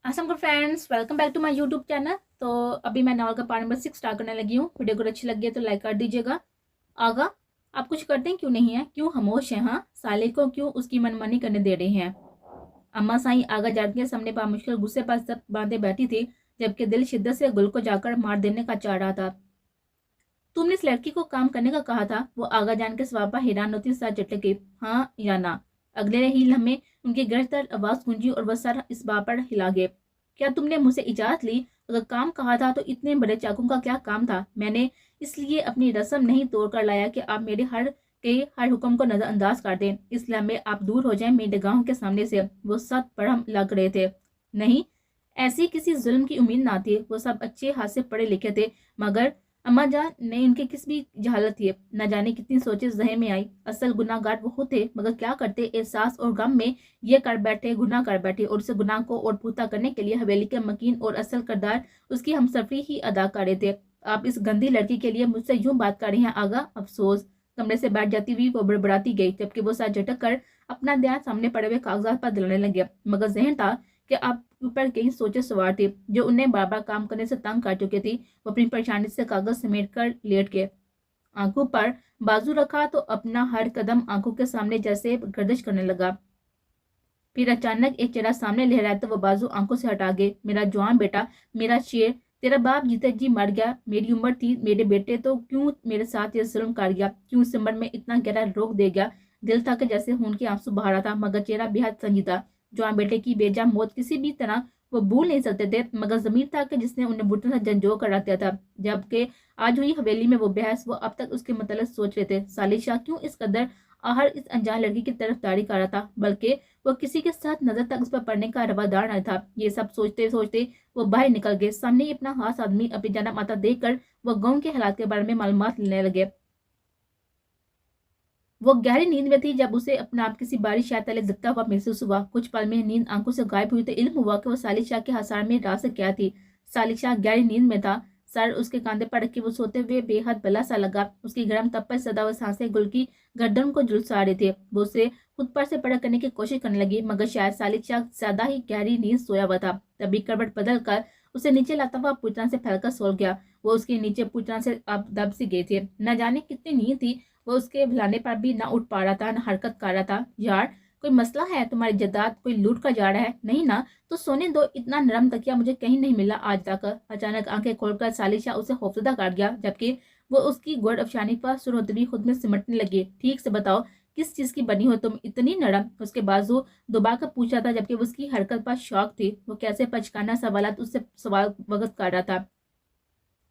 Aslam friends, welcome back to my YouTube channel. तो अभी मैं नॉवल का पार्ट नंबर 6 स्टार्ट करने लगी हूँ। वीडियो को अच्छी लगी है तो लाइक कर दीजिएगा। आगा, आप कुछ करते हैं क्यों नहीं है, क्यों खामोश हैं? हाँ, साले को क्यों उसकी मनमानी करने दे रहे हैं? अम्मा साई आगा जाट के सामने बामुश्किल गुस्से पर सब बांधे बैठी थी, जबकि दिल शिद्दत से गुल को जाकर मार देने का चाह रहा था। तुमने इस लड़की को काम करने का कहा था? वो आगा जान के सवाल पर हैरान होती सर झटके। हाँ या ना? अगले ही लम्हे उनकी गिरफ्तार आवाज गूंजी और वह सर इस बात पर हिला गए। क्या तुमने मुझसे इजाजत ली? अगर काम कहा था तो इतने बड़े चाकू का क्या काम था? मैंने इसलिए अपनी रस्म नहीं तोड़ कर लाया कि आप मेरे हर हुक्म को नजरअंदाज कर दें। इस लम्हे आप दूर हो जाएं मेरी निगाहों के सामने से। वो सब बड़ा लग रहे थे। नहीं, ऐसी किसी जुल्म की उम्मीद ना थी। वो सब अच्छे हाथ से पढ़े लिखे थे, मगर अम्मा जान ने उनके किस भी जहालत थी। न जाने कितनी सोचे जहन में आई। असल गुनाहगार वो होते, मगर क्या करते? एहसास और गम में ये कर बैठे, गुनाह कर बैठे, और उस गुनाह को और पूता करने के लिए हवेली के मकीन और असल करदार उसकी हमसफरी ही अदा कर रहे थे। आप इस गंदी लड़की के लिए मुझसे यूं बात कर रही हैं आगा? अफसोस। कमरे से बैठ जाती हुई वो बड़बड़ाती गई, जबकि वो सर झटक कर अपना ध्यान सामने पड़े हुए कागजात पर दिलाने लगे। मगर जहन था कि आप ऊपर कई सोचे सवार थे जो उन्हें बार बार काम करने से तंग कर चुकी थी। वो अपनी परेशानी से कागज समेट कर लेट गए, आंखों पर बाजू रखा तो अपना हर कदम आंखों के सामने जैसे गर्दिश करने लगा। फिर अचानक एक चेहरा सामने लहराया तो वो बाजू आंखों से हटा गए। मेरा जवान बेटा, मेरा शेर, तेरा बाप जीते जी मर गया। मेरी उम्र थी, मेरे बेटे तो क्यों मेरे साथ ये जुल्म कर गया? क्यों इस उम्र में इतना गहरा रोक दे गया? दिल था कि जैसे खून के आंसू बहा रहा था, मगर चेहरा बेहद संजीदा। जवान बेटे की बेजा मौत किसी भी तरह वो भूल नहीं सकते थे, मगर जमीर था कि जिसने उन्हें बुढ़े से जंजो कर रख दिया था। जबकि आज हुई हवेली में वो बहस, वो अब तक उसके मतलब सोच रहे थे। सालिशा क्यों इस कदर आहर इस अनजान लड़की की तरफदारी कर रहा था, बल्कि वो किसी के साथ नजर तक उस पर पड़ने का रवादार न था। ये सब सोचते सोचते वो बाहर निकल गए। सामने ही अपना खास आदमी अपनी जाना माता देखकर वो गांव के हालात के बारे में मालूमात लेने लगे। वो गहरी नींद में थी जब उसे अपना आप किसी बारिश या तले दबता हुआ महसूस हुआ। कुछ पल में नींद आंखों से गायब हुई तो इल्म हुआ कि वो सालिशा के हसार में रात से क्या थी। सालिशा गहरी नींद में था। सर उसके कांधे पर रखे वो सोते हुए बेहद भला सा लगा। उसकी गर्म तप पर सदा वो सांसें गुल की गर्दन को झुलसा रहे थे। वो उसे खुद पर से पड़ा करने की कोशिश करने लगी, मगर शायद सालिशा ज्यादा ही गहरी नींद सोया हुआ था। तभी करवट बदल कर उसे नीचे लाता हुआ पूरी तरह से फैलकर सो गया। वो उसके नीचे पूरी तरह से अब दब सी गई थी। न जाने कितनी नींद थी। वो उसके बुलाने पर भी ना उठ पा रहा था, ना हरकत कर रहा था। यार, कोई मसला है? तुम्हारी जद्दाद कोई लूट कर जा रहा है? नहीं ना? तो सोने दो। इतना नरम तकिया मुझे कहीं नहीं मिला आज तक। अचानक आंखें खोलकर सालिशा उसे खौफजदा कर गया, जबकि वो उसकी गोड़ अफशानी पर सुर होते भी खुद में सिमटने लगी। ठीक से बताओ, किस चीज की बनी हो तुम, इतनी नरम? उसके बाजू दबाकर पूछा था, जबकि उसकी हरकत पर शौक थी। वो कैसे पचकाना सवालात उससे सवाल वगत कर रहा था।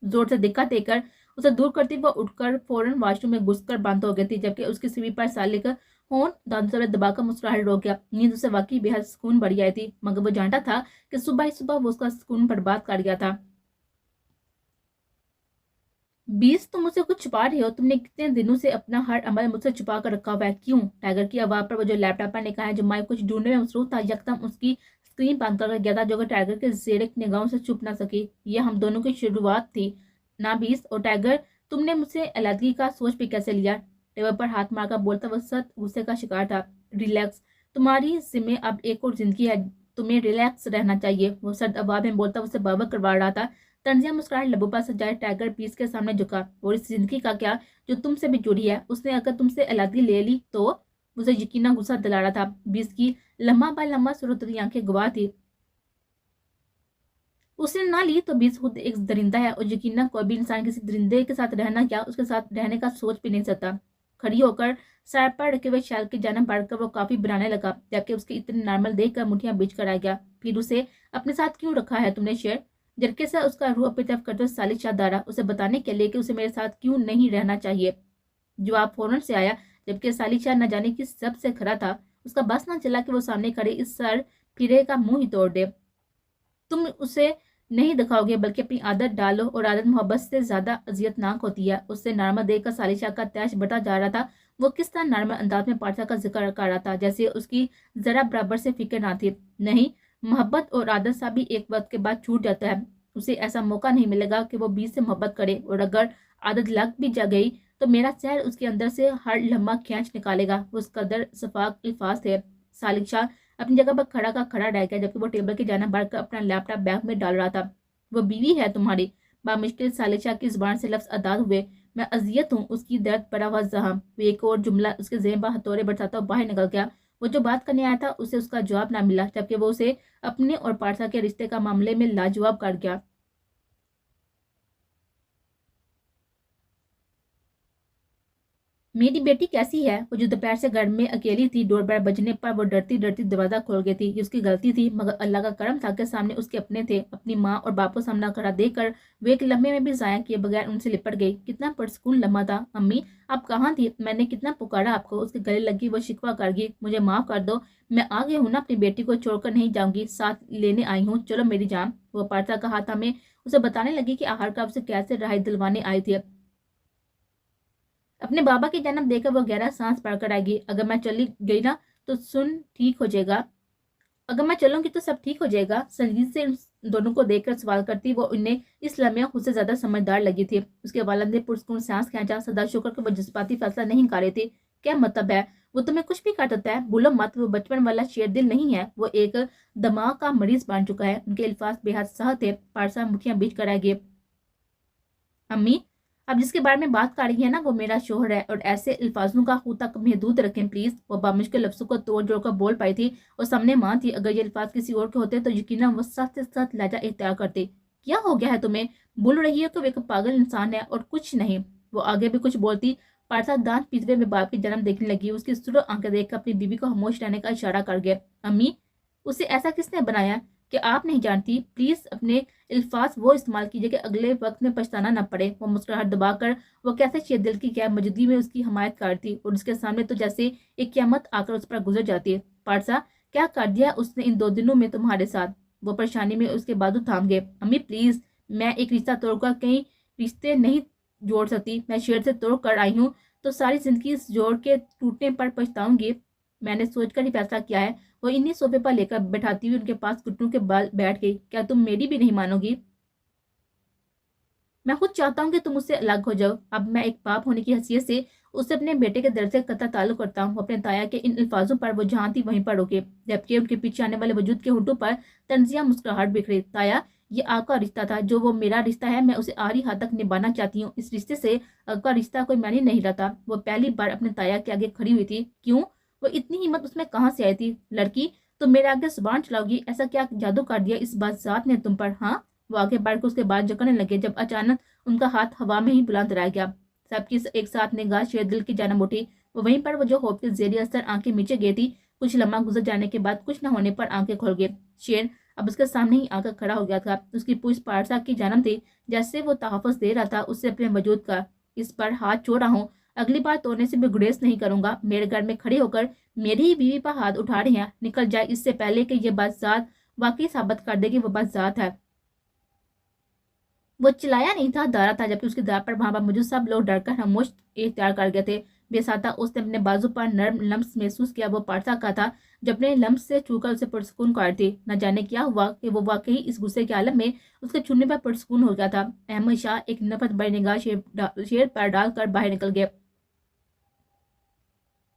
जोर से दिक्कत देकर उसे दूर करती वो उठकर फौरन वॉशरूम में घुसकर बंद हो गई थी, जबकि उसकी सीवी पर साले का फोन दांतों से दबाकर मुस्कुराहट रोक गया। नींद उसे वाकई बेहद सुकून बढ़ आई थी, मगर वो जानता था कि सुबह ही सुबह वो उसका सुकून बर्बाद कर गया था। बीस, तुम मुझसे कुछ छुपा रहे हो। तुमने कितने दिनों से अपना हर अमल मुझसे छुपा कर रखा हुआ है? क्यों? टाइगर की आवाज पर वो जो लैपटॉप पर निकाह है, जो माइक कुछ ढूंढने में मसरूफ था, यकदम उसकी स्क्रीन बंद कर गया था, जो कि टाइगर के जेरे निगाहों से छुप ना सकी। ये हम दोनों की शुरुआत थी ना बीस? और टाइगर, तुमने मुझसे अलग का सोच भी कैसे लिया? टेबल पर हाथ मारकर बोलता वो सख्त गुस्से का शिकार था। रिलैक्स, तुम्हारी जिम्मे अब एक और जिंदगी है, तुम्हें रिलैक्स रहना चाहिए। वो सर्द आवाज में बोलता उसे बावर करवा रहा था। तंजिया मुस्कुराहट लबों पर सजाए टाइगर पीस के सामने झुका। और इस जिंदगी का क्या, जो तुमसे भी जुड़ी है? उसने अगर तुमसे अलग ले ली तो? मुझे यकीना गुस्सा दिला रहा था। बीस की लम्हा बाय लम्हा सुरतरी आंखें गवाह थी। उसने ना ली तो बीस खुद एक दरिंदा है, और यकीना कोई भी इंसान किसी दरिंदे के साथ रहना, क्या उसके साथ रहने का सोच भी नहीं सकता। खड़ी होकर सर पर रखे हुए शाल की जानब बढ़कर वो काफी बनाने लगा, जबकि उसके इतने नॉर्मल देखकर मुठियां बीच कर आ गया। फिर उसे अपने साथ क्यों रखा है तुमने शेर? झटके से उसका रूह अपनी तरफ करते सालिश दारा उसे बताने के लिए कि उसे मेरे साथ क्यों नहीं रहना चाहिए। जवाब फौरन से आया, जबकि सालिशा न जाने की सबसे खरा था। उसका बस न चला कि वो सामने खड़े इस सर फिरे का मुंह ही तोड़ दे। तुम उसे नहीं दिखाओगे, बल्कि अपनी आदत डालो, और आदत मोहब्बत से ज्यादा अजियतनाक होती है। उससे नॉर्मल देखकर सालिशा का तैश बढ़ता जा रहा था। वो किस तरह नॉर्मल अंदाज में पार्था का जिक्र कर रहा था, जैसे उसकी जरा बराबर से फिक्र ना थी। नहीं, मोहब्बत और आदत सा भी एक वक्त के बाद छूट जाता है। उसे ऐसा मौका नहीं मिलेगा कि वो बीच से मोहब्बत करे, और अगर आदत लग भी जा गई तो मेरा चेहर उसके अंदर से हर लम्हा खींच निकालेगा। वो उस कदर सफाक अल्फाज थे। सालिशा अपनी जगह पर खड़ा का खड़ा रह गया, जबकि वो टेबल की जानिब बढ़कर अपना लैपटॉप बैग में डाल रहा था। वो बीवी है तुम्हारी? बामुश्किल सालिशा की जुबान से लफ्ज अदा हुए। मैं अजियत हूँ, उसकी दर्द बड़ा हुआ जहां। वो एक और जुमला उसके ज़ेहन पर हथौड़े बरसाता हुआ बाहर निकल गया। वो जो बात करने आया था उसे उसका जवाब ना मिला, जबकि वो उसे अपने और पारसा के रिश्ते का मामले में लाजवाब कर गया। मेरी बेटी कैसी है? वो जो दोपहर से घर में अकेली थी, डोरबेल बजने पर वो डरती डरती दरवाजा खोल गई थी। ये उसकी गलती थी, मगर अल्लाह का करम था कि सामने उसके अपने थे। अपनी माँ और बाप को सामना खड़ा देखकर वो एक लम्हे में भी जाया किए बगैर उनसे लिपट गई। कितना पुरसकून लम्हा था। अम्मी, आप कहाँ थी? मैंने कितना पुकारा आपको। उसके गले लगी वो शिकवा कर गई। मुझे माफ कर दो, मैं आ गई हूँ ना, अपनी बेटी को छोड़कर नहीं जाऊंगी, साथ लेने आई हूँ, चलो मेरी जान। वो पारसा का हाथ हमें उसे बताने लगी कि आखिरकार उसे कैसे राहत दिलवाने आई थी। अपने बाबा की जन्म देकर वो गहरा सांस भरकर आएगी। अगर मैं चली गई ना तो सुन ठीक हो जाएगा, अगर मैं चलूंगी तो सब ठीक हो जाएगा। संजीत से उन दोनों को देखकर सवाल करती वो उन्हें इस लम्हे खुद से ज्यादा समझदार लगी थी। उसके वालिद ने पुरस्कून सांस खींचा। सदा शुक्र कि वो जज्बाती फैसला नहीं कर रही थी। क्या मतलब है? वो तुम्हें कुछ भी कर सकता है, भूलो मत, वो बचपन वाला शेर दिल नहीं है, वो एक दिमाग का मरीज बन चुका है। उनके अल्फाज बेहद सह थे। पारसा मुखिया बीच कर आएगी। अम्मी, अब जिसके बारे में बात कर रही है ना वो मेरा शोहर है, और ऐसे अल्फाजों का खुद तक महदूद रखें प्लीज। वो बामुश्किल लफ्जों को तोड़ जोड़ कर बोल पाई थी और सामने माँ थी। अगर ये अल्फाज किसी और के होते तो यकीनन वो सख्त से सख्त लहजा इख्तियार करते। क्या हो गया है तुम्हें? बोल रही है कि वो एक पागल इंसान है और कुछ नहीं। वो आगे भी कुछ बोलती, पारसा दांत पीसते में बाप की जन्म देखने लगी। उसकी सुर आंखें देखकर अपनी बीवी को खामोश रहने का इशारा कर गया। अम्मी, उसे ऐसा किसने बनाया कि आप नहीं जानती? प्लीज अपने अल्फाज वो इस्तेमाल कीजिए कि अगले वक्त में पछताना न पड़े। वो मुस्कुराहट दबाकर वो कैसे शेर दिल की क्या मौजूदगी में उसकी हमायत करती और उसके सामने तो जैसे एक क़यामत आकर उस पर गुजर जाती है। पारसा, क्या कर दिया उसने इन 2 दिनों में तुम्हारे साथ? वो परेशानी में उसके बाजू थाम गए। अम्मी प्लीज, मैं एक रिश्ता तोड़कर कई रिश्ते नहीं जोड़ सकती। मैं शेर से तोड़ कर आई हूँ तो सारी जिंदगी इस जोड़ के टूटने पर पछताऊंगी। मैंने सोचकर ही फैसला किया है। वो इन्हीं सोफे पर लेकर बैठाती हुई उनके पास घुटनों के बल बैठ गई। क्या तुम मेरी भी नहीं मानोगी? मैं खुद चाहता हूँ कि तुम उससे अलग हो जाओ। अब मैं एक बाप होने की हैसियत से उससे अपने बेटे के दर्द से कतई ताल्लुक करता हूँ। अपने ताया के इन अल्फाजों पर वो जहाँ थी वहीं पर रुके, जबकि उनके पीछे आने वाले वजूद के होठों पर तंजिया मुस्कुराहट बिखरी। ताया, ये आपका रिश्ता था, जो वो मेरा रिश्ता है, मैं उसे आखिरी हद तक निभाना चाहती हूँ। इस रिश्ते से आपका रिश्ता कोई मायने नहीं रखता। वो पहली बार अपने ताया के आगे खड़ी हुई थी। क्यों? वो इतनी हिम्मत उसमें कहाँ से आई थी? लड़की, तो मेरे आगे जुबान चलाओगी? ऐसा क्या जादू कर दिया इस बात जात ने तुम पर? हाँ। वो आगे बढ़कर उसके बाद जकड़ने लगे, जब अचानक उनका हाथ हवा में ही बुलंद रह गया। सबकी एक साथ निगाह शेर दिल की जानब उठी। वो वहीं पर वो जो होप के जेरी असर आंखें नीचे गई थी। कुछ लम्हा गुजर जाने के बाद कुछ न होने पर आंखें खोल गए। शेर अब उसके सामने ही आकर खड़ा हो गया था। उसकी पूछ पारसा की जानब थी, जैसे वो तहफ़्फ़ुज़ दे रहा था उससे अपने वजूद का। इस पर हाथ छोड़ रहा हूँ, अगली बार तोड़ने से भी गुरेज नहीं करूंगा। मेरे घर में खड़े होकर मेरी ही बीवी पर हाथ उठा रहे हैं, निकल जाए इससे पहले कि ये बात जात वाकई साबित कर दे कि वो बात जात है। वो चिल्लाया नहीं था, डरा था, जबकि उसके द्वार पर वहां पर मौजूद सब लोग डरकर खामोश इख्तियार कर गए थे। बेसाता उसने अपने बाजू पर नर्म लम्स महसूस किया। वो पारसा का था जो अपने लम्स से छूकर उसे पुरसकून कर थी। न जाने क्या हुआ कि वो वाकई इस गुस्से के आलम में उसके छूने पर पुरसकून हो गया था। अहमद शाह एक नफरत भरी निगाह शेर पर डालकर बाहर निकल गए,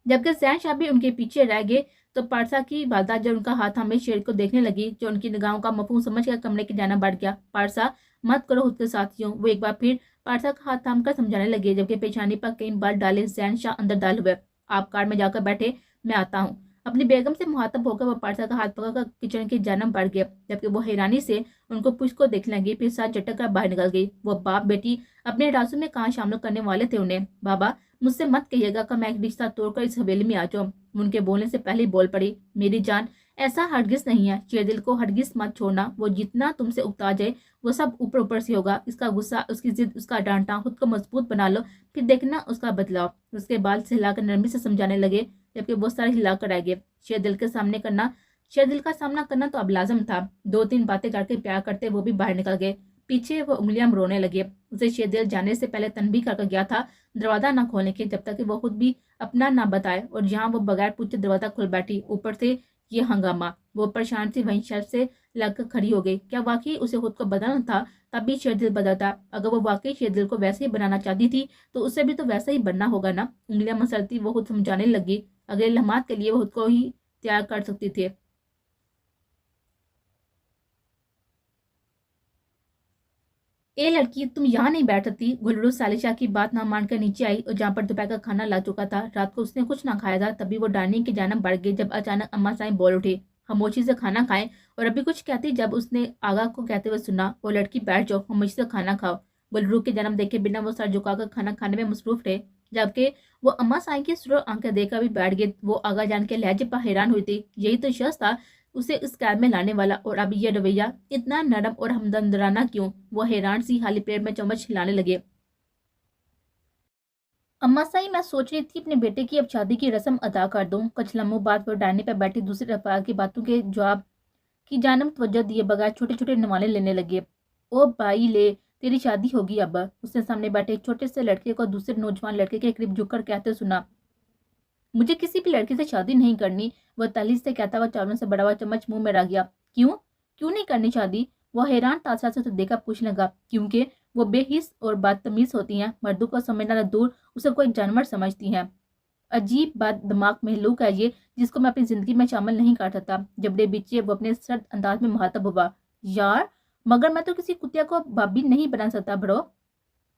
जबकि सैन शाह भी उनके पीछे रह गए। तो पारसा की वालदा जब उनका हाथ हमें शेर को देखने लगी, जो उनकी निगाहों का मफहूम समझ कर कमरे की जाना बढ़ गया। पारसा, मत करो खुद के साथियों। वो एक बार फिर पारसा का हाथ थाम कर समझाने लगे, जबकि पेशानी पर कई बार डाले सैन शाह अंदर डाल हुए। आप कार में जाकर बैठे, मैं आता हूँ। अपनी बेगम से मुहातब होकर वो पारसा का हाथ पकड़कर किचन की जानब बढ़ गया, जबकि वो हैरानी से उनको पुष्ट को देखने लगी, फिर साथ झटक कर बाहर निकल गई। वो बाप बेटी अपने राजों में कहाँ शामिल करने वाले थे उन्हें। बाबा, मुझसे मत कहिएगा कि मैं एक रिश्ता तोड़कर इस हवेली में आ जाऊं। उनके बोलने से पहले बोल पड़ी, मेरी जान, ऐसा हरगिज नहीं है। शेरदिल को हरगिज मत छोड़ना। वो जितना तुमसे उकता जाए वो सब ऊपर ऊपर से होगा। इसका गुस्सा, उसकी जिद, उसका डांटा, खुद को मजबूत बना लो, फिर देखना उसका बदलाव। उसके बाल से हिलाकर नरमी से समझाने लगे, जबकि वो सारे हिलाकर आए गए। शेरदिल के सामने करना शेरदिल का सामना करना तो अब लाजम था। 2-3 बातें करके प्यार करते वो भी बाहर निकल गए। पीछे वो उंगलियां रोने लगे। उसे शेरदिल जाने से पहले तनबीह करके गया था दरवाजा ना खोलने की, जब तक कि वो खुद भी अपना ना बताए, और जहां वो बगैर पूछे दरवाजा खुल बैठी। ऊपर से ये हंगामा। वो परेशान सी वहीं शर्त से लगकर खड़ी हो गई। क्या वाकई उसे खुद को बदलना था? तब भी शेरदिल बदलता। अगर वो वाकई शेरदिल को वैसे ही बनाना चाहती थी तो उसे भी तो वैसा ही बनना होगा ना। उंगलियां मसलती वो खुद समझाने लगी, अगले लम्हात के लिए वो खुद को ही तैयार कर सकती थी। ए लड़की, तुम यहाँ नहीं बैठ सकती। गुलरू सालिशा की बात ना मानकर नीचे आई और जहाँ पर दोपहर का खाना ला चुका था, रात को उसने कुछ ना खाया था। तभी वो डाइनिंग की जानब बढ़ गई जब अचानक अम्मा साईं बोल उठी, खामोशी से खाना खाएं। और अभी कुछ कहती जब उसने आगा को कहते हुए सुना, वो लड़की बैठ जाओ, खामोशी से खाना खाओ। गुलरू के जन्म देखे बिना वो सर झुकाकर खाना खाने में मसरूफ रहे, जबकि वो अम्मा साईं की सुर आंखें देखकर भी बैठ गई। वो आगा जान के लहजे पर हैरान हुई थी। यही तो शख्स था उसे इस कैब में लाने वाला, और अब ये रवैया इतना नरम और हमदर्दाना क्यों? वो हैरान सी खाली प्लेट में चम्मच हिलाने लगे। अम्मा साई, मैं सोच रही थी अपने बेटे की अब शादी की रस्म अदा कर दूं। कुछ लम्हों बाद वो डाइनिंग पर बैठी दूसरे अफराद की बातों के जवाब की जानब तवज्जो दिए बगैर छोटे छोटे नवाले लेने लगे। ओ भाई ले, तेरी शादी होगी अब, उसने सामने बैठे छोटे से लड़के को दूसरे नौजवान लड़के के करीब झुककर कहते सुना। मुझे किसी भी लड़की से शादी नहीं करनी, वह तहलीस से कहता हुआ चावलों से बड़ा हुआ चम्मच मुंह में रख गया। क्यों क्यों नहीं करनी शादी? वो हैरान तासरा से देखा पूछने लगा। क्योंकि वो बेहिस और बदतमीज होती हैं, मर्दों को समझना दूर उसे कोई जानवर समझती हैं। अजीब बात दिमाग में लूक है ये, जिसको मैं अपनी जिंदगी में शामिल नहीं कर सकता। जबड़े बीचे वो अपने सर्द अंदाज में मुखातब हुआ। यार, मगर मैं तो किसी कुतिया को भाभी नहीं बना सकता ब्रो।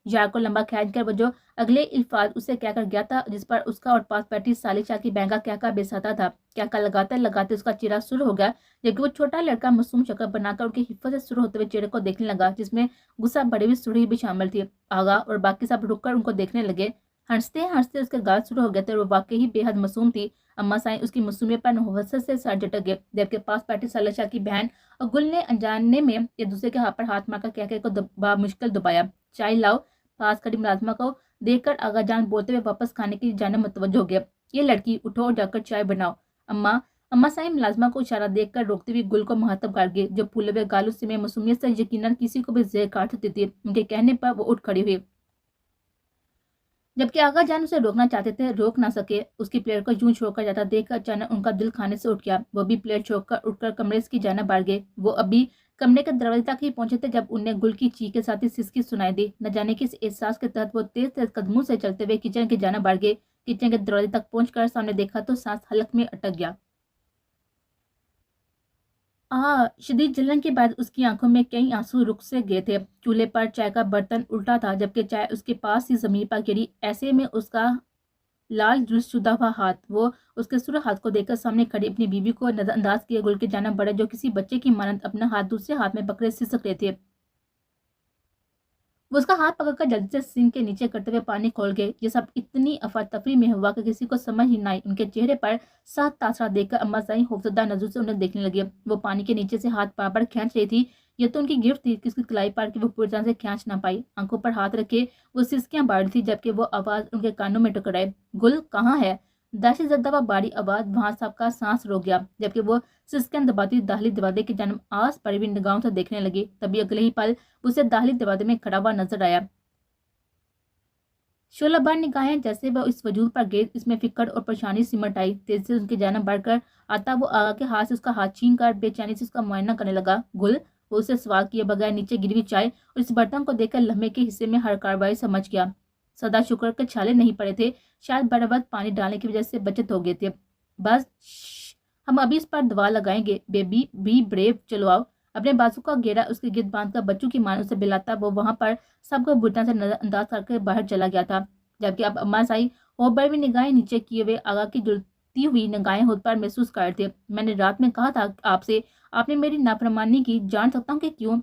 यार को लंबा खींच कर वो जो अगले अल्फाज उसे कहकर गया था, जिस पर उसका और पास बैठी सालिशा की बहन का क्या बेसाता था। क्या लगाते लगाते उसका चेहरा सुर हो गया, जबकि वो छोटा लड़का मासूम शक्ल बनाकर उनकी हिफ्फत से शुरू होते हुए चेहरे को देखने लगा, जिसमें गुस्सा बड़ी हुई सुरही भी शामिल थी। आगा और बाकी सब रुककर उनको देखने लगे। हंसते हंसते उसके गाल शुरू हो गए थे और वो वाकई ही बेहद मासूम थी। अम्मा साईं उसकी मासूमियत पर नहवसत से सर झटक गए, जबकि पास बैठी सालिशा की बहन और गुल ने अनजाने में एक दूसरे के हाथ पर हाथ मारकर कहकर को मुश्किल दबाया। चाय लाओ। पास खड़ी मुलाजमा को देखकर आगा जान बोलते हुए वापस खाने की जानब मुतवज्जो हो गया। ये लड़की, उठो और जाकर चाय बनाओ। अम्मा अम्मा साईं मुलाजमा को इशारा देखकर रोकती हुई गुल को मुखातब कर गई, जो फूले हुए गालों से में मासूमियत से यकीनन किसी को भी ज़हर काट सकती थी। उनके कहने पर वो उठ खड़ी हुई, जबकि आगा जान उसे रोकना चाहते थे, रोक ना सके। उसकी प्लेट को यूं छोड़कर जाता देखकर अचानक उनका दिल खाने से उठ गया। वो भी प्लेट छोड़कर उठकर कमरे की जाना बढ़ गए। वो अभी कमरे के दरवाजे तक ही पहुंचे थे जब उन्हें गुल की चीख के साथ ही सिसकी सुनाई दी। न जाने किस एहसास के तहत वो तेज तेज कदमों से चलते हुए किचन की जाना बढ़ गए। किचन के दरवाजे तक पहुंचकर सामने देखा तो सांस हलक में अटक गया। शदीद जलन के बाद उसकी आंखों में कई आंसू रुक से गए थे। चूल्हे पर चाय का बर्तन उल्टा था, जबकि चाय उसके पास ही जमीन पर गिरी। ऐसे में उसका लाल जुलशुदा हुआ हाथ, वो उसके सुर हाथ को देखकर सामने खड़ी अपनी बीवी को नजरअंदाज किए गुल के जाना बढ़े, जो किसी बच्चे की मानद अपना हाथ दूसरे हाथ में पकड़े सिसक रहे थे। वो उसका हाथ पकड़कर जल्दी से सिंक के नीचे करते हुए पानी खोल गए। ये सब इतनी अफरा तफरी में हुआ कि किसी को समझ ही ना आई। उनके चेहरे पर सात तासरा देखकर अम्मा साईं खौफजदा नजर से उन्हें देखने लगे। वो पानी के नीचे से हाथ बार खींच रही थी। ये तो उनकी गिफ्ट थी कि उसकी कलाई पार के वो पूरी तरह से खींच ना पाई। आंखों पर हाथ रखे वो सिसकियां बाढ़ थी, जबकि वो आवाज उनके कानों में टकराए। गुल कहाँ है? दहशत जदा व बारी आवाज वहां सबका सांस रोक गया, जबकि वो सिसकियां दबाती दाखिली दरवाजे की जानब आस पड़ी हुई निगाहों से देखने लगी। तभी अगले ही पल उसे दाखिली दरवाजे में खड़ा हुआ नजर आया। शोला बार निगाहें जैसे वह इस वजूद पर गई, इसमें फिक्र और परेशानी सिमट आई। तेजी से उनकी जानब बढ़कर आता वो आगा के हाथ से उसका हाथ छीन कर बेचैनी से उसका मुआयना करने लगा। गुल, वो उसे सवाल किए बगैर नीचे गिरी हुई चाय और इस बर्तन को देखकर लम्हे के हिस्से में हर कार्रवाई समझ गया। सदा शुक्र के छाले नहीं पड़े थे, शायद बड़े वक्त पानी डालने की वजह से बचत हो गए थे। बस हम अभी इस पर दवा लगाएंगे। बेबी बी ब्रेव, चलो आओ। अपने बाजू का घेरा उसके गिद्ध बांधकर बच्चों की मान उसे बिलाता वो वहां पर सबको बुरी से नजरअंदाज करके बाहर चला गया था, जबकि अब अम्मा साई होठ पर भी निगाहें नीचे किए हुए आगा की जुलती हुई निगाहें होठ पर महसूस कर थे। मैंने रात में कहा था आपसे, आपने मेरी नाफरमानी की, जान सकता हूँ कि क्यों?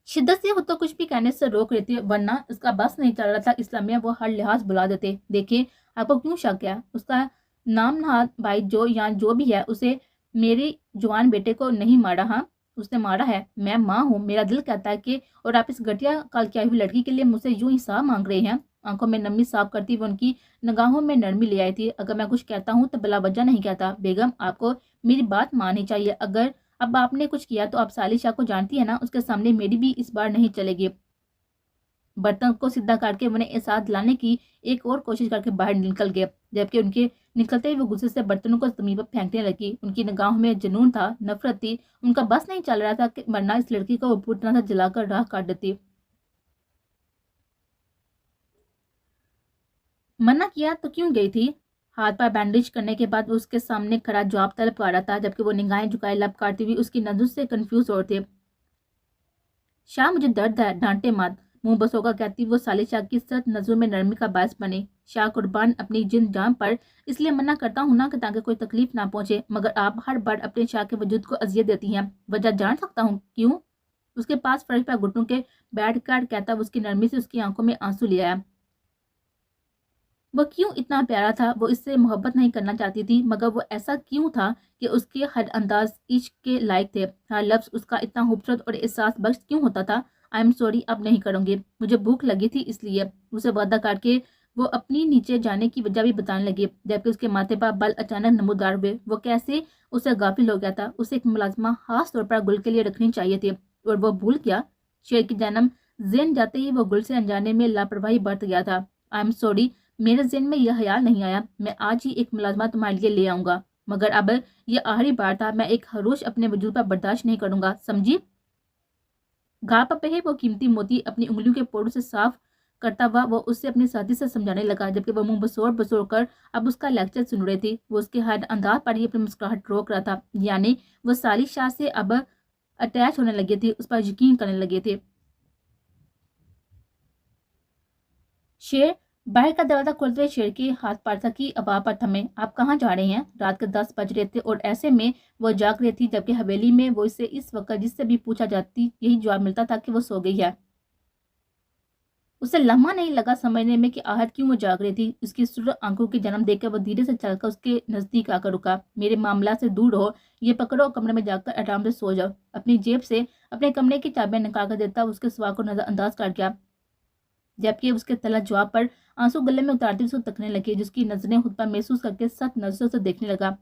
शिद्दत से हो तो कुछ भी कहने से रोक रहे थे, वरना इसका बस नहीं चल रहा था। इस्लामिया वो हर लिहाज बुला देते। देखिए, आपको क्यों शक है? उसका नाम नहाद भाई जो या जो भी है, उसे मेरे जवान बेटे को नहीं मारा। हाँ, उसने मारा है। मैं माँ हूँ, मेरा दिल कहता है कि, और आप इस घटिया काल की आई हुई लड़की के लिए मुझसे यूं हिसाब मांग रहे हैं। आंखों में नमी साफ करती वो उनकी निगाहों में नरमी ले आई थी। अगर मैं कुछ कहता हूँ तो बिला वजह नहीं कहता। बेगम, आपको मेरी बात माननी चाहिए। अगर अब आपने कुछ किया तो आप सालिशा को जानती है ना, उसके सामने मेरी भी इस बार नहीं चलेगी। बर्तन को सीधा करके उन्हें एहसास दिलाने की एक और कोशिश करके बाहर निकल गए, जबकि उनके निकलते ही वो गुस्से से बर्तनों को जमीन पर फेंकने लगी। उनकी निगाहों में जुनून था, नफरत थी। उनका बस नहीं चल रहा था कि वरना इस लड़की को वो पूरी तरह से जलाकर राह काट देती। मना किया तो क्यों गई थी? हाथ पर बैंडेज करने के बाद वो उसके सामने खड़ा जवाब तलब कर रहा था, जबकि वो निगाहें झुकाए लब काटती हुई उसकी नजरों से कंफ्यूज और थे। शाह मुझे दर्द है, डांटे मत, मुंह बस होगा कहती वो साले शाह की सख्त नजरों में नरमी का बायस बने। शाह कुर्बान अपनी जिन जान पर इसलिए मना करता हूँ ना कि ताकि कोई तकलीफ ना पहुंचे, मगर आप हर बार अपने शाह के वजूद को अजियत देती हैं। वजह जान सकता हूँ क्यों? उसके पास फर्श पर घुटनों के बैठ कर कहता वो उसकी नरमी से उसकी आंखों में आंसू ले आया। वो क्यों इतना प्यारा था, वो इससे मोहब्बत नहीं करना चाहती थी, मगर वो ऐसा क्यों था कि उसके हर अंदाज इश्क के लायक थे, हर लफ्ज उसका इतना खूबसूरत और एहसास बख्श क्यों होता था। आई एम सॉरी, अब नहीं करूँगी, मुझे भूख लगी थी इसलिए। उसे वादा करके वो अपनी नीचे जाने की वजह भी बताने लगी, जबकि उसके माथे पर बल अचानक नमूदार हुए। वो कैसे उसे गाफिल हो गया था। उसे एक मुलाजमा खास तौर पर गुल के लिए रखनी चाहिए थी, और वो भूल गया। शेर की जन्म जेन जाते ही वो गुल से अनजाने में लापरवाही बरत गया था। आई एम सॉरी, मेरे ज़हन में यह ख्याल नहीं आया, मैं आज ही एक मुलाजमा तुम्हारे लिए ले आऊँगा, मगर अब यह आखिरी बार था, मैं एक खरोश अपने वजूद पर बर्दाश्त नहीं करूँगा, समझी? घाव पर पहे वो कीमती मोती अपनी उंगलियों के पोरों से साफ करता हुआ वो उससे अपनी साथी से समझाने लगा, जबकि वो मुंह बसोड़ बसोड़ कर अब उसका लेक्चर सुन रहे थे। वो उसके हर अंदाज पर ही अपनी मुस्कुराहट रोक रहा था, यानी वो साली शाह से अब अटैच होने लगे थे, उस पर यकीन करने लगे थे। शेर बाहर का दरवाजा खोलते हुए शेर के हाथ पारसा की आवाज पर थमे। आप कहाँ जा रहे हैं? रात के 10 बज रहे थे और ऐसे में वो जाग रही थी, जबकि हवेली में वो इससे इस वक्त जिससे भी पूछा जाती यही जवाब मिलता था कि वो सो गई है। उसे लम्हा नहीं लगा समझने में कि आहट क्यों वो जाग रही थी। उसकी सुर्ख आंखों की जन्म देखकर वो धीरे से चलकर उसके नजदीक आकर रुका। मेरे मामला से दूर रहो, ये पकड़ो, कमरे में जाकर आराम से सो जाओ। अपनी जेब से अपने कमरे की चाबियां निकाल कर देता उसके सवाल को नजरअंदाज कर गया, जबकि उसके तलब जवाब पर आंसू गले में उतारते उसको तकने लगे, जिसकी नजरें खुद पर महसूस करके सख्त नजरों से देखने लगा।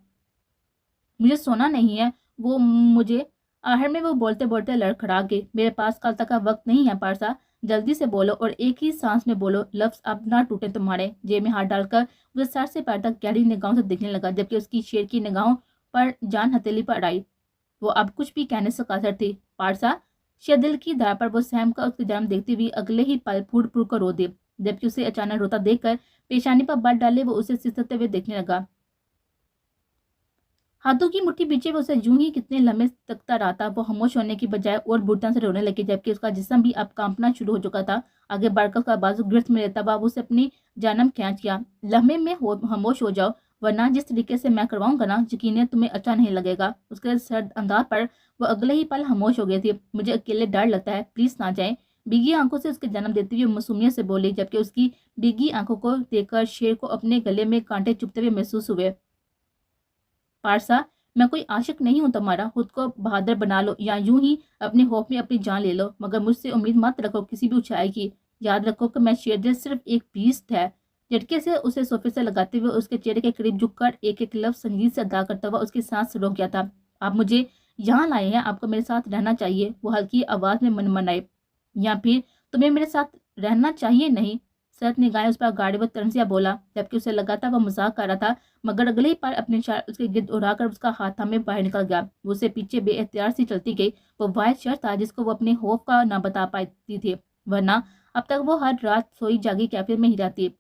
मुझे सोना नहीं है, वो मुझे आहर में वो बोलते बोलते लड़खड़ा गए। मेरे पास कल तक का वक्त नहीं है पारसा, जल्दी से बोलो और एक ही सांस में बोलो, लफ्ज अब ना टूटे तुम्हारे। जेब में हाथ डालकर उसे सर से पैर तक गहरी निगाहों से देखने लगा, जबकि उसकी शेर की निगाहों पर जान हथेली पर आई। वो अब कुछ भी कहने से कासर थी। पारसा शेर दिल की धार पर वो सहम का उसके जन्म देखती हुई अगले ही पल फूट फूट कर रो दे, जबकि उसे अचानक रोता देखकर पेशानी पर बल डाले वो उसे सिसकते हुए देखने लगा। हाथों की मुट्ठी पीछे वो उसे यूं ही कितने लम्हे तकता रहा था। वो खामोश होने की बजाय और बुढ़ता से रोने लगी, जबकि उसका जिस्म भी अब कांपना शुरू हो चुका था। आगे बढ़कर उसका बाजू गिरफ्त में लेता हुआ उसे अपनी जानब खींच गया। लम्हे में खामोश हो जाओ, वरना जिस तरीके से मैं करवाऊंगा ना, यकीन तुम्हें अच्छा नहीं लगेगा। उसके सर्द अंदाज पर वो अगले ही पल खामोश हो गई थी। मुझे अकेले डर लगता है, प्लीज ना जाए, भीगी आंखों से उसके जन्म देते हुए मासूमियत से बोली, जबकि उसकी भीगी आंखों को देखकर शेर को अपने गले में कांटे चुभते हुए महसूस हुए। पारसा, मैं कोई आशिक नहीं हूँ तुम्हारा, खुद को बहादुर बना लो या यूं ही अपने खौफ में अपनी जान ले लो, मगर मुझसे उम्मीद मत रखो किसी भी ऊंचाई की। याद रखो कि मैं शेरदिल सिर्फ एक बीस्ट है। झटके से उसे सोफे से लगाते हुए उसके चेहरे के करीब झुककर एक एक लफ्ज संगीत से अदा करता हुआ उसकी सांस रुक गया था। आप मुझे यहाँ लाए हैं, आपको मेरे साथ रहना चाहिए, वो हल्की आवाज में मनमनाए। या फिर तुम्हें मेरे साथ रहना चाहिए नहीं। सत निगाहें उस पर गाड़ी व तरसिया बोला, जबकि उसे लगा था वह मजाक कर रहा था, मगर अगले ही पर अपने शार उसके गिर्द उड़ाकर उसका हाथ में बाहर निकल गया। वो उसे पीछे बेएहतियात सी चलती गई। वो वाहिद शर्त था जिसको वो अपने खौफ का ना बता पाती थी, वरना अब तक वो हर रात सोई जागी कैफियत में ही रहती।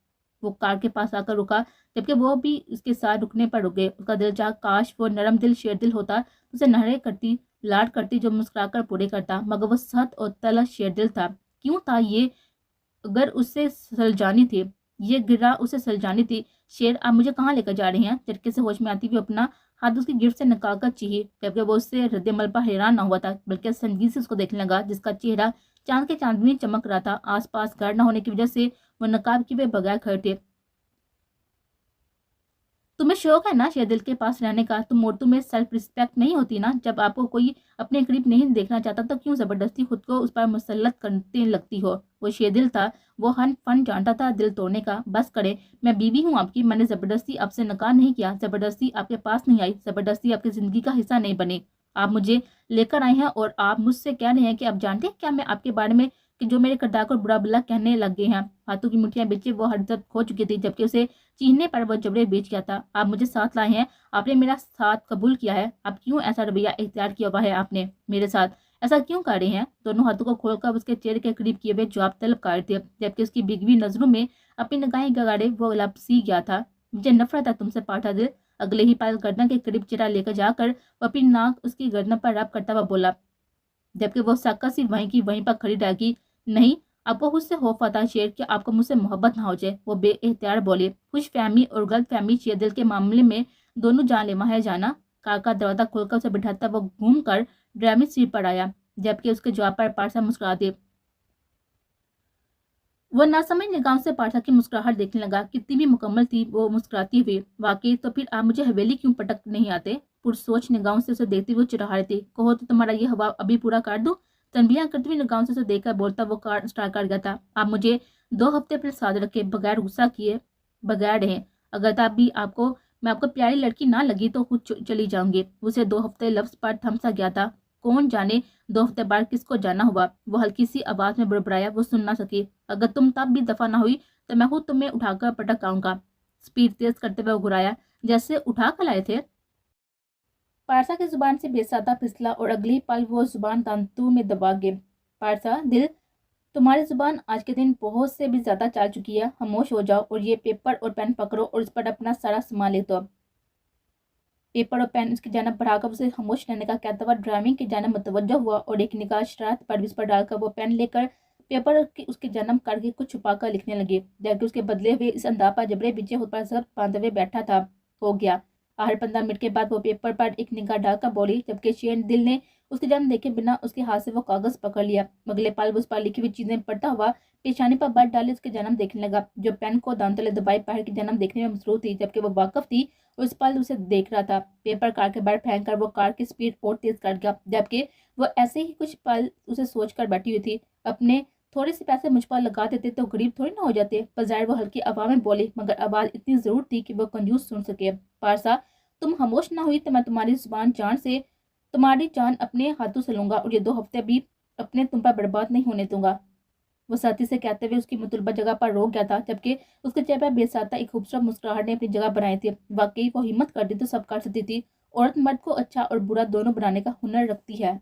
वो कार के पास आकर रुका, जबकि वो भी उसके साथ रुकने पर रुक गए। उसका दिल चाह काश वो नरम दिल शेर दिल होता, उसे नहरे करती, लाड करती, जो मुस्कुराकर पूरे करता, मगर वो सख्त और तलख शेर दिल था। क्यों था ये? अगर उससे सलजानी थी, ये गिरा उसे सलजानी थी। शेर, आप मुझे कहाँ लेकर जा रही हैं? झटके से होश में आती हुई अपना हाथ उसकी गिरफ्त से निकाल कर चीही, जबकि वो उससे रद्दमल पर हैरान न हुआ था, बल्कि संगीत से उसको देखने लगा, जिसका चेहरा चांद के चांदनी चमक रहा था। आसपास घर न होने की वजह से वो नकाब किए बगैर खड़े थे। तुम्हें शौक है ना शेर दिल के पास रहने का? तुम औरतों में सेल्फ रिस्पेक्ट नहीं होती ना? जब आपको कोई अपने करीब नहीं देखना चाहता तो क्यों जबरदस्ती खुद को उस पर मुसल्लत करते लगती हो? वो शेर दिल था, वो हन फन जानता था दिल तोड़ने का। बस करे, मैं बीवी हूँ आपकी, मैंने जबरदस्ती आपसे नकार नहीं किया, जबरदस्ती आपके पास नहीं आई, जबरदस्ती आपकी जिंदगी का हिस्सा नहीं बनी। आप मुझे लेकर आए हैं और आप मुझसे कह रहे हैं कि आप जानते हैं क्या मैं आपके बारे में, कि जो मेरे किरदार को बुरा भला कहने लग गए हैं। हाथों की मुठ्ठियां बेचे वो हरदर्द खो चुकी थी, जबकि उसे चीखने पर वो जबड़े बेच गया था। आप मुझे साथ लाए हैं, आपने मेरा साथ कबूल किया है, अब क्यों ऐसा रवैया इख्तियार किया हुआ है आपने मेरे साथ? ऐसा क्यों कर रहे हैं? दोनों हाथों को खोलकर उसके चेहरे के करीब किए हुए जवाब तलब कर थे, जबकि उसकी बिगवी नजरों में अपनी निगाहें गगाड़े वो लपसी गया था। मुझे नफरत है तुमसे पाठा दिल। अगले ही पल गर्दन के करीब चेहरा लेकर जाकर वो अपनी नाक उसकी गर्दन पर रब करता हुआ बोला, जबकि वो सक्का सी वहीं की वहीं पर खड़ी रह गई। नहीं, आपको खुद से खौफ आता है शेर कि आपको मुझसे मोहब्बत ना हो जाए, वो बेएहतियात बोले। खुश फहमी और गलत फहमी शेरदिल के मामले में दोनों जानलेवा है जाना। कार का दरवाजा खोलकर उसे बिठाता वो घूम कर ड्राइविंग सीट पर आया, जबकि उसके जवाब पर पारसा मुस्कुरा दी। वो नासमझ निगाहों से पारसा की मुस्कुराहट देखने लगा। कितनी भी मुकम्मल थी वो मुस्कुराती हुई। वाकई, तो फिर आप मुझे हवेली क्यों पटक नहीं आते? पुरसोच निगाहों से उसे देखती हुई चिढ़ा रही थी। कहो तो तुम्हारा ये हवा अभी पूरा कर दूं? तनबियां करती हुई निगाहों से उसे देखकर बोलता वो कार स्टार्ट कर गया था। आप मुझे 2 हफ्ते अपने साथ रखे, बगैर गुस्सा किए, बगैर रहे। अगर तब भी मैं आपको प्यारी लड़की ना लगी तो खुद चली जाऊंगी। उसे 2 हफ्ते लफ्ज पर थमसा गया था। कौन जाने 2 हफ्ते बाद किसको जाना हुआ। वो हल्की सी आवाज में बड़बड़ाया। वो सुन ना सकी। अगर तुम तब भी दफा ना हुई तो मैं खुद तुम्हें उठाकर पटक आऊंगा। स्पीड तेज करते हुए घुराया, जैसे उठा कर लाए थे। पारसा की जुबान से बेसादा फिसला और अगली पल वो जुबान तंतु में दबा गई। पारसा दिल, तुम्हारी जुबान आज के दिन बहुत से भी ज्यादा चल चुकी है। खामोश हो जाओ और ये पेपर और पेन पकड़ो और इस पर अपना सारा सामान लिख दो। पेपर और पेन उसकी जानब बढ़ाकर उसे खामोश रहने का कहता हुआ ड्राइविंग की जानब मुतवज्जो हुआ और एक निगाह शरारत परविश पर डालकर वो पेन लेकर पेपर की उसके जन्म करके कुछ छुपाकर लिखने लगे, जबकि उसके बदले हुए इस अंदाज पर जबरे पीछे खुद पर सब बांधे हुए बैठा था। हो गया। हर 15 मिनट के बाद वो पेपर पर एक निगाह डालकर बोली, जबकि शेर दिल ने उसके जन्म देखे बिना उसके हाथ से वो कागज पकड़ लिया। अगले पल उस पर लिखी हुई चीजें पढ़ता हुआ पेशानी पर बल डाले उसके जन्म देखने लगा, जो पेन को दांत तले दबाए पहाड़ के जन्म देखने में मसरूफ थी, जबकि वो वाकफ थी उस पल उसे देख रहा था। पेपर कार के बाहर फेंक कर वो कार की स्पीड और तेज कर गया, जबकि वो ऐसे ही कुछ पल उसे सोच कर बैठी हुई थी। अपने थोड़े से पैसे मुझ पर लगा देते तो गरीब थोड़ी ना हो जाते। पर जाहिर वो हल्की आवाज में बोली, मगर आवाज इतनी जरूर थी कि वो कंजूस सुन सके। पारसा, तुम खामोश ना हुई तो मैं तुम्हारी जान अपने हाथों से लूंगा और ये 2 हफ्ते भी अपने तुम पर बर्बाद नहीं होने दूंगा। वो साथी से कहते हुए उसकी मुतलबा जगह पर रोक गया था, जबकि उसके चेहरे पर बेसाता एक खूबसूरत मुस्कुराहट ने अपनी जगह बनाई थी। वाकई वो हिम्मत करती तो सब कर सकती थी। औरत मर्द को अच्छा और बुरा दोनों बनाने का हुनर रखती है।